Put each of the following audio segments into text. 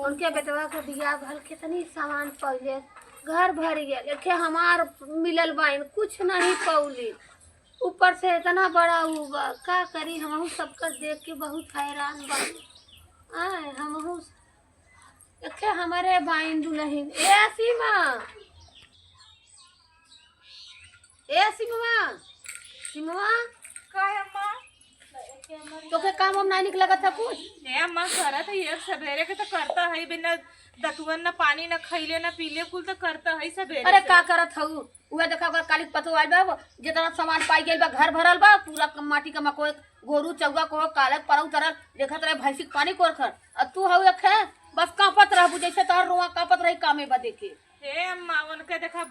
उनके बेटवा के बियाह भल कितनी सामान पौले घर भर गया देखे हमार मिलल बाइन कुछ नहीं पौली ऊपर से इतना बड़ा हुआ का करी हमहू सबका देख के बहुत हैरान बानी आए हमहू देखे हमारे बाइन दुल्हन ए सीमा सीमा काय अम्मा तो के काम हम नहीं निकला था कुछ ए अम्मा करत है एक सवेरे के तो करता है बिना दतुअन ना पानी ना खइले ना पीले कुल तो करता है सवेरे अरे का करत हऊ उहे देखा ओकर कालिक पतो आइल बा जितना सामान पाई गेल बा घर भरल बा पूरा माटी का मकोय गोरू चौगा को कालक परौ तरल देखत रहे भैंसी पानी कोर खर और तू हऊ खे बस कांपत रहबू जैसे तोहर रोआ कांपत रही कामे बा देखे ए अम्मा उनका देखा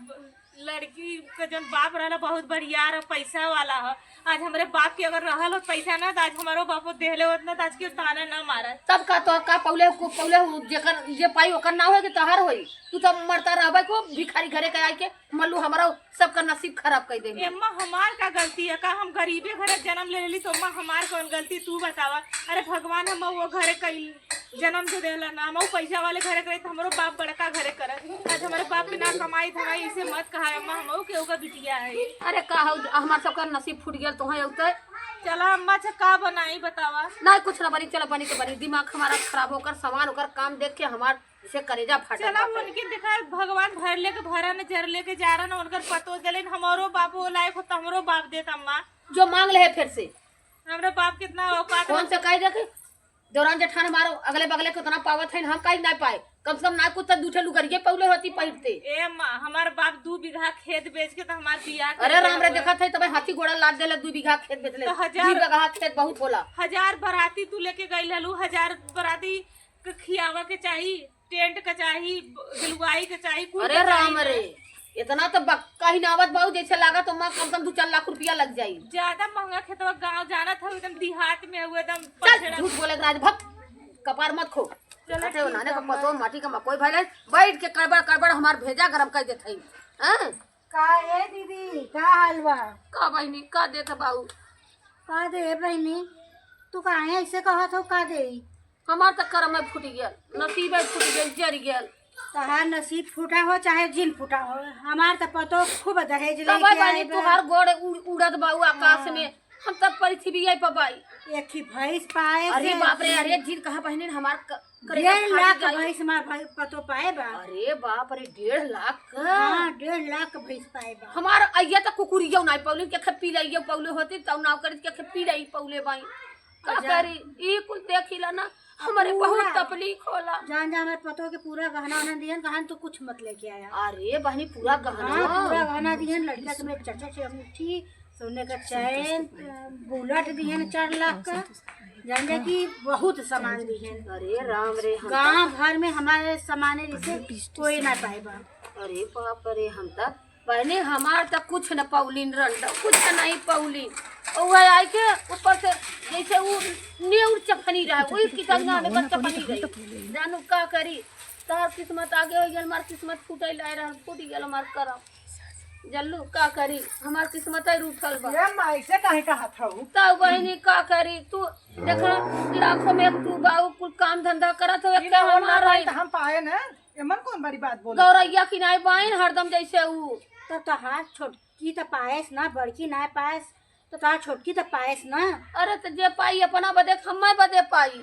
लड़की का जौन बाप रहला बहुत बढ़िया रहा पैसा वाला है आज हमारे बाप के अगर रहल हो पैसा ना तो आज हमारो बापो देहले होत ना तो आज के ताना ना मारा तब का तो का पौले जेकर जे पाई ओकर ना होय के तोहर होई तू तो मरता रहबे को भिखारी घरे के आई के मल्लू हमारा सबका नसीब खराब कर देंगे अम्मा हमार का गलती है का हम गरीबे घरे जन्म ले लेली तो अम्मा हमार कौन गलती तू बतावा अरे भगवान हम वो घरे कई जन्म तो देला ना हम पैसा वाले घरे करे तो हमारो बाप बड़का घरे करे आज हमारे बाप बिना कमाई धमाई इसे मत कहा अम्मा हम केहू का बिटिया है अरे का हमार सबका नसीब फूट गेल तो औते चला अम्मा से का बनाई बतावा नहीं कुछ ना बनी चलो बनी तो बनी दिमाग हमारा खराब होकर सामान होकर काम देख के हमार से करेजा फट चला उनके देखा भगवान भर लेके भरा न जर लेके जा रहा ना उनकर पतो चले हमारो बाप वो लायक हो हमरो बाप देता अम्मा जो मांग ले फिर से हमारा बाप कितना औकात कौन से कह देखे दौरान जेठान मारो अगले बगले को इतना पावत है हम कहीं नहीं पाए कम से कम ना कुछ दूठे लुगरिए पौले होती पहिरते ए अम्मा हमार बाप 2 बीघा खेत बेच के तो हमार बियाह अरे राम रे देखा था तब हाथी घोड़ा लाद देले 2 बीघा खेत बेच ले 2 बीघा खेत बहुत होला 1000 बराती तू लेके गई हलू 1000 बराती के खियावा के चाहिए टेंट का चाहिए गिलवाई के चाहिए अरे राम रे इतना तो कहीं नावत बहु जैसे लगा तो माँ कम से कम 2-4 लाख रुपया लग जाये ज्यादा महंगा खेतवा गाँव जाना था एकदम देहात में हुए एकदम झूठ बोले राज भक्त कपार मत खो चलो नाने का पतो माटी का मकोई भाई बैठ के कड़बड़ हमार भेजा गरम कर देत हई हैं का ए दीदी का हाल बा का बहनी का देत बाऊ का दे बहनी तू काहे ऐसे कहत हो का दे हमार तक कर्म में फूट गेल नसीब फूट गेल जर गेल तहार नसीब फूटा हो चाहे जिन फूटा हो हमार तो पतो खूब दहेज तब लेके बहनी आए तुहार गोड़ उड़त बाऊ आकाश में हम तब पृथ्वी आई पबाई एक ही भैंस पाए अरे बाप रे अरे जीत कहा बहनी हमार 1.5 लाख भैंस मार पतो पाए बा अरे बाप रे 1.5 लाख हाँ 1.5 लाख भैंस पाए बा हमार अइया तक कुकुरियो नहीं पौले के खपी लइयो पौले होती तब नाव कर के खपी रही पौले बाई का करी ई कुल देखिला ना हमारे बहुत तकलीफ होला जान जा हमारे पतो के पूरा गहना वहना दिहन कहां तो कुछ मत लेके आया अरे बहनी पूरा गहना हाँ पूरा गहना दिहन लड़का के मेरे चाचा से अंगूठी सोने का चैन बुलेट दिहन 4 लाख का जान जा कि बहुत सामान दिहन अरे राम रे गांव भर में हमारे सामान जैसे कोई ना पाए बा अरे बाप रे हम तक बहनी हमार तक कुछ न पौलिन रंड कुछ नहीं पौलिन और वह आई के ऊपर से जैसे वो नेउर चपनी रहा वही की तंगा में बस चपनी रही जानू का करी तार किस्मत आगे हो गया हमार किस्मत फूटे लाए रहा फूट गया हमार करम जल्लू का करी हमार किस्मत है रूठल बा ऐसे काहे कहा था तब बहनी का करी तू देखा लाखों में तू बाऊ कुल काम धंधा करत हो एक हमार हम पाए ना एमन कौन बड़ी बात बोल गौरैया की नाई बाइन हरदम जैसे ऊ तो तहार छोटकी तो पाएस ना बड़की ना पाएस तो तहार छोटकी तो पाएस ना अरे तो जे पाई अपना बदे हमें बदे पाई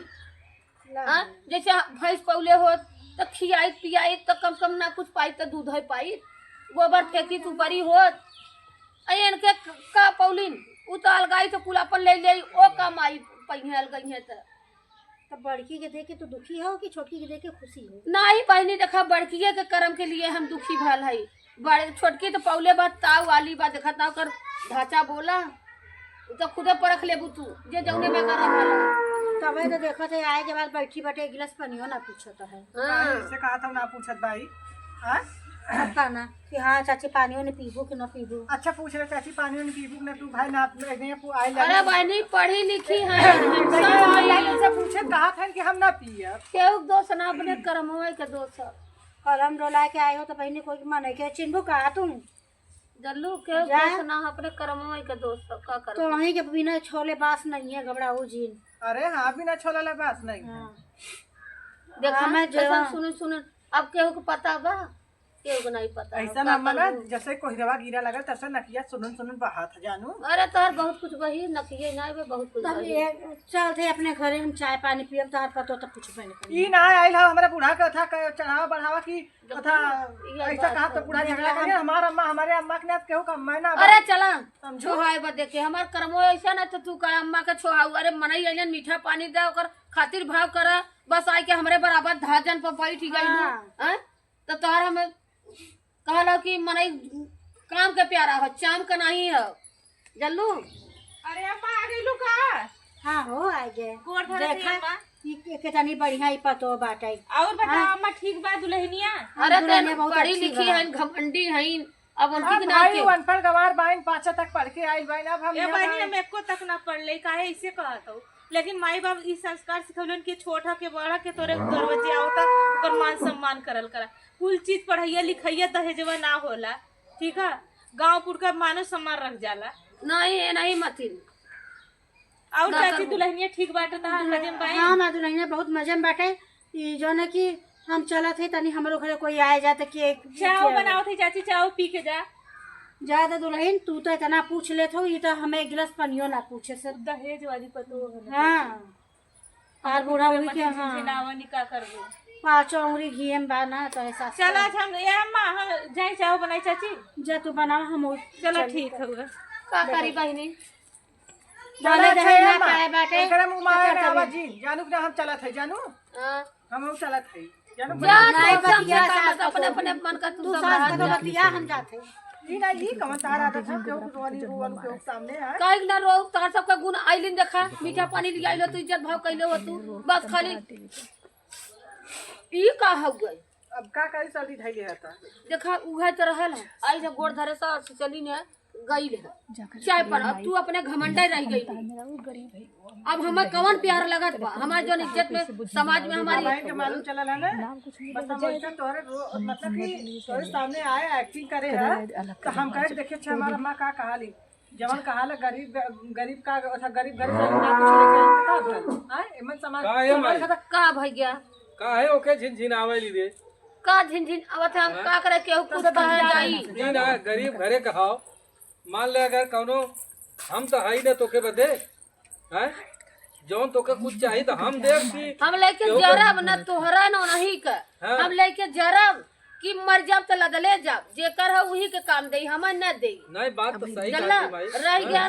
हाँ? जैसे भैंस पौले हो तो खियाई पियाई तो कम से कम ना कुछ पाई तो दूध है पाई गोबर फेंकी तू बड़ी होत अन के का पौलिन उ तो अलगाई तो कुलापन ले ले ओ कमाई पहिए अलगई है तो बड़की के देख के तो दुखी हो कि छोटकी के देख के खुशी हो नहीं बहनी देखा बड़किए के कर्म के लिए हम दुखी भल है बड़े छोटकी तो पौले बात ताव वाली बात देखा ताव कर ढांचा बोला तो खुदे परख लेबू तू जे जौने में कर रहा तबे तो देखो थे आए के बाद बैठी बैठे एक गिलास पानियो ना पूछता है से कहा था ना पूछत भाई हां पता ना कि हाँ चाची पानियो ने पीबू कि ना पीबू अच्छा पूछ रहे चाची पानी में पीबू ना तू भाई ना नहीं आई अरे बहनी पढ़ी लिखी है से पूछे कहा था कि हम ना पिए केहू दोस्त ना अपने कर्म होए के दोस्त कलम डोला के आए हो तो बहनी कोई मन के चिन्हू कहा तुम जल्लू केहू दोस्त ना अपने कर्म होए के दोस्त का कर तो वहीं के बिना छोले बास नहीं है घबराऊ जीन अरे हाँ बिना छोला ले बात नहीं हाँ। देखा मैं जो सुन सुन अब केहू को पता बा केहू को नहीं पता ऐसा ना मना जैसे कोहरवा गिरा लगा तैसे नकिया सुनन सुनन बहात जानू। अरे तोहर बहुत कुछ बही नकिए नहीं बे बहुत कुछ तब बही। ये चलते अपने घरे हम चाय पानी पियब तार पतो तो कुछ बने ई ना आइल हा हमरा बूढ़ा के था चढ़ावा बढ़ावा की कथा ऐसा कहा तो बूढ़ा झगड़ा करे हमार अम्मा हमारे अम्मा के नाथ केहू का मैं ना अरे चला छोहाए बा देखे हमार कर्मो ऐसा ना तो तू का अम्मा के छोहाऊ अरे मनई अइलन मीठा पानी दे ओकर खातिर भाव कर बस आई के हमरे बराबर धाजन पर बैठ गई हैं तो तोहर हमें कहला कि मनई काम के प्यारा हो चाम का नहीं है जल्लू। अरे अम्मा आ गई का? हाँ हो आ गए गोड़ धरे थी देखा अम्मा। ई कितनी बढ़िया ई पतो बाटे। और बता अम्मा ठीक बा दुल्हनिया? अरे दुल्हनिया तेन बहुत पढ़ी अच्छी लिखी बा। है घमंडी है अब उनकी के भाई नाम अनपढ़ गवार बाइन 5 तक पढ़ के आइल बाइन अब हम ए बहनी हम एको तक ना पढ़ ले काहे ऐसे कहत हो। लेकिन माई बाप ई संस्कार सिखौलन कि छोटा के बड़ा के तोरे दरवाजे आवता ओकर मान सम्मान करल करा। कुल चीज पढ़ैया लिखैया दहेजवा ना होला ठीक है। गांवपुर का मानो सम्मान रख जाला नहीं नहीं मतिन और चाची दुल्हनिया ठीक बाटे ता हजम बाई? हाँ ना दुल्हनिया बहुत मजे में बाटे। ई जो है कि हम चलत है तनी हमरो घरे कोई आए जाते कि चाय बनाओ थे चाची चाय पी के जा। ज्यादा दुल्हन तू तो इतना पूछ लेत हो, ये तो हमें एक गिलास पानियो ना पूछे से। दहेज वाली पतो है हाँ और बूढ़ा हुई के हाँ नावा निका कर दो 5 उंगली घी में बाना तो ऐसा चलो अच्छा हम ए अम्मा हम जाए चाय बनाई चाची। जा तू बनाओ हम चलो ठीक है का करी बहिनी बोले रहे ना पाए बाटे एकरा मुंह मारे आवा जी जानू कि हम चलत है जानू हाँ। हम चलत है जानू जा नहीं तू सब बतिया काम सास अपने अपने मन का तू तू सब सास बाहर का जा। बतिया हम जाते ई ना ई कमन तार आदत है केहू रोवानी रोवानी केहू सामने है काहे ना रो तार सबका गुण आइलिन देखा मीठा पानी लिया आइलो तू इज्जत भाव कैले हो तू बस खाली ई का हो गई अब का करी सर्दी धैले हता देखा उहे तो रहल है आई जब गोड़ धरे सा चली ने गई है चाय पर अब तू अपने घमंडे रह गई अब हमें कौन प्यार लगत बा हमार जो इज्जत में समाज में हमारी भाई के मालूम चलल है ना बस हम ऐसा तोहरे मतलब कि तोहरे सामने आए एक्टिंग करे है तो हम कहे देखे छे हमार अम्मा का कहाली जवन कहाला गरीब गरीब का अथा गरीब गरीब ना कुछ लेके का भल हां एमन समाज का है भाई? का भैया काहे ओके झिनझिनावे ली रे का झिनझिन अब हम का करे केहू कुछ कहे जाई नहीं ना गरीब घरे कहाओ मान ले अगर कौनो हम तो हाई ना तोके बदे हैं जौन तोके कुछ चाहिए तो हम देव की हम लेके जरब न तोहरा न नहीं का हाँ। हम लेके जरब कि मर जाब तो लदले जाब जेकर है वही के काम दे हम न दे नहीं बात तो सही जल्ला कहती भाई रह गया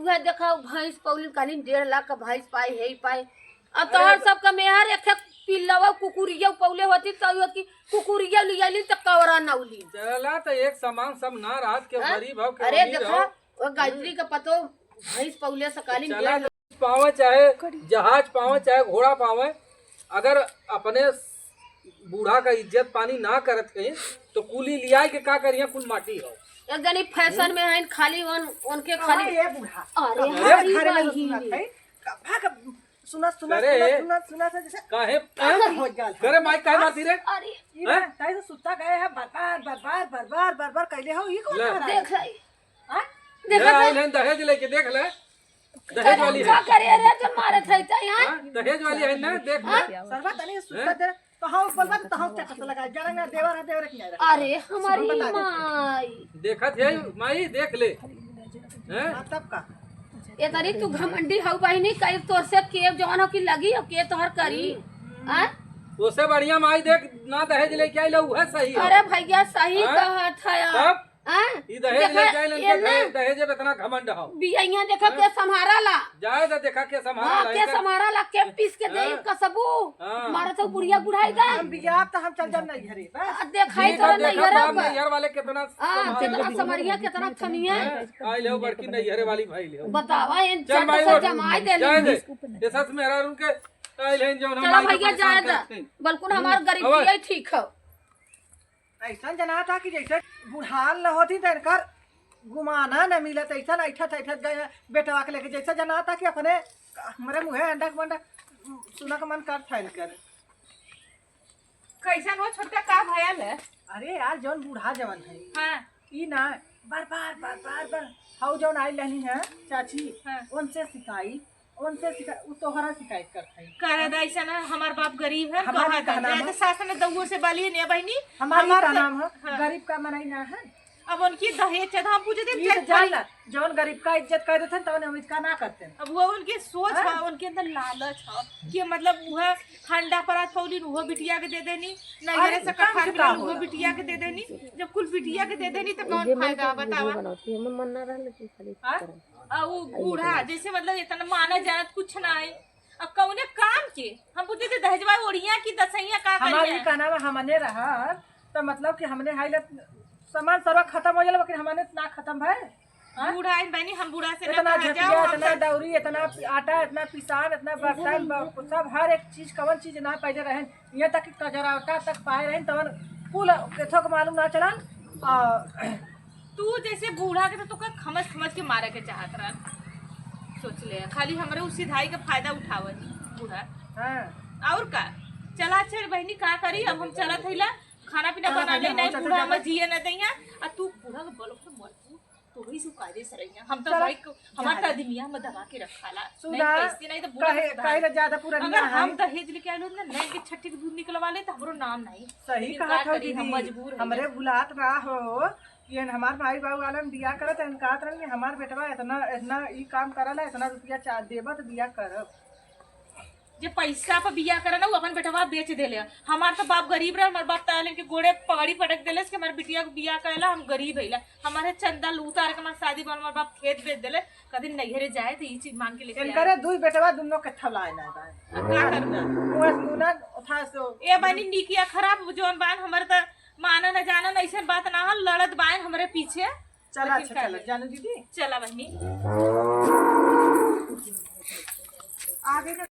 वह देखा भैंस पौली काली 1.5 लाख का भैंस पाई है पाई अब तोहर सबका मेहर एक पिल्लवा कुकुरिया पौले होती तो कि कुकुरिया लियाली तो कवरा नौली चला तो एक सामान सब ना रात के हाँ? गरीब हो के अरे अमीर देखा हो। वो गायत्री का पतो भैंस पौले सकाली चला पावे चाहे जहाज पावे चाहे घोड़ा पावे अगर अपने बूढ़ा का इज्जत पानी ना करत है तो कुली लिया के का करिए कुल माटी हो एक जनी फैशन में है खाली उनके खाली ये बूढ़ा अरे अरे घरे में हमारी सुनत है भाग सुना सुना अरे। सुना सुना से जैसे काहे हो गल करे माइक काहे मारती रे अरे ई ना ताई से सुत्ता गए है बार कहले हो ई कौन ले। करा देख रही हां ले आई लेन दहेज लेके देख ले दहेज वाली है क्या करे रे जो मारे थे यहाँ हाँ? दहेज वाली है ना देख ले सरवा तनी सुत्ता दे तो हम बोलबा तो हम चक्कर लगा जरा ना देवर के नहीं अरे हमारी माई देखत है माई देख ले हैं तब का ये तरी तू घमंडी हौ बहिनी कई तोर से के जवान हो की लगी अब के तोहर करी हैं उससे बढ़िया माई देख ना दहेज लेके आई लो वह सही है अरे भैया सही हाँ? कहत है यार तब हैं ई दहेज लेके आई इनके घरे दहेज पे इतना घमंड हो बियाइया देखा के संभारा ला जाए तो देखा के हां संभाल के संभारा ला के पीस के दे कसबू हाँ। मारे तो बुढ़िया बुढ़ाई दा हम बियाह तो हम चल जाम नहीं घरे बस देखाई तो नहीं देखा हरा यार वाले कितना हां कितना समरिया कितना थनिया आई ले बड़की नैहरे वाली भाई ले बतावा इन चल माई से जमाई दे जाए ली दे ये सच में हरा उनके आई ले जो हम चलो भैया जाए दा बल्कुन हमार गरीबी ही ठीक है ऐसा जना था कि जैसे बुढ़ान न होती तो इनकर गुमाना न मिलत ऐसा ऐठत ऐठत गए बेटवा के लेके जैसा जना था कि अपने हमारे मुँहे अंडा बंडा सुना का मन कर था इनकर कैसा वो छोटा का भयल है? अरे यार जौन बूढ़ा जवन है हाँ ई ना बार बार हाउ जौन आई रहनी है चाची हाँ। उनसे सिखाई उनसे वो तोहरा शिकायत करते हैं। कर दा ऐसा ना हमार बाप गरीब है हमारा कहा का नाम था है? सास ने दउओ से बाली ने बहनी हमारा का तो- नाम है हाँ। गरीब का मनाई ना है। अब उनकी दहेज है तो हम पूछे थे ये तो जानला जौन गरीब का इज्जत कर देते तो हम इसका ना करते हैं। अब वो उनकी सोच है उनके अंदर लालच है कि मतलब वह हंडा परात पौलीन वो बिटिया के दे देनी नगरे से कम कट्ठा से मिला कम वो होला। बिटिया के दे देनी जब कुल बिटिया के दे देनी तो कौन फायदा बतावा हाँ? और वो बूढ़ा जैसे मतलब इतना माना जाना कुछ ना है अब कौने काम के हम पूछे थे दहेजवा ओढ़िया की दसैया का हमारी करिए का नाम हमने रहा तो मतलब कि हमने हाइलत सामान सर्व खत्म हो जाला लेकिन हमने ना खत्म है। हाँ? बूढ़ा है बहनी हम बूढ़ा से ना इतना कहा झटिया जाओ इतना दौरी इतना आटा इतना पिसान इतना बर्तन सब हर एक चीज कवन चीज ना पहले रहे यहाँ तक कि कजरावटा तक पाए रहे तवन कुल केथो के मालूम ना चला। तू जैसे बूढ़ा के तो खमस खमस के मारे के चाहत रहा सोच ले खाली हमरे उस सिधाई का फायदा उठावत बूढ़ा हाँ और का चला अच्छा बहनी का करी अब हम चलत हइला खाना पीना बनाने नहीं बूढ़ा हम जिए न दैया आ तू बूढ़ा के बोलो तो मर तू ही सु काजे सरैया हम तो भाई हमार आदमिया में दबा के रखाला नहीं सुना पैसे नहीं तो बूढ़ा कहे कहे ज्यादा पूरा अगर हम दहेज लेके आलो ना नहीं के छठी के दूध निकलवा ले तो हमरो नाम नहीं सही लेकिन कहा का था करी, हम दीदी मजबूर हैं। हमरे बुलात रहा हो ये हमार भाई बाबू वाला बिया करत इनका तरह हमार बेटवा इतना इतना ई काम करला इतना रुपया देबा तो बिया करब। जे पैसा पर बिया करे ना वो अपन बेटवा बेच देले हमार तो बाप गरीब रहे हमार बाप ताले के गोड़े पगड़ी पटक देले कि हमार बिटिया को बिया करेला हम गरीब हइला हमारे चंदा उतार के हमार शादी बन हमार बाप खेत बेच देले कदी नैहरे जाए तो ये चीज मांग के लेके इनकरे दुई बेटवा दोनों के थलाए ना बा का करना मुंह मुना उठा सो ए बनी निकिया खराब जोन बान हमर त माना न जाना न ऐसन बात ना हल लड़त बान हमरे पीछे चला लेकिन अच्छा चला जानू दीदी चला बहनी आगे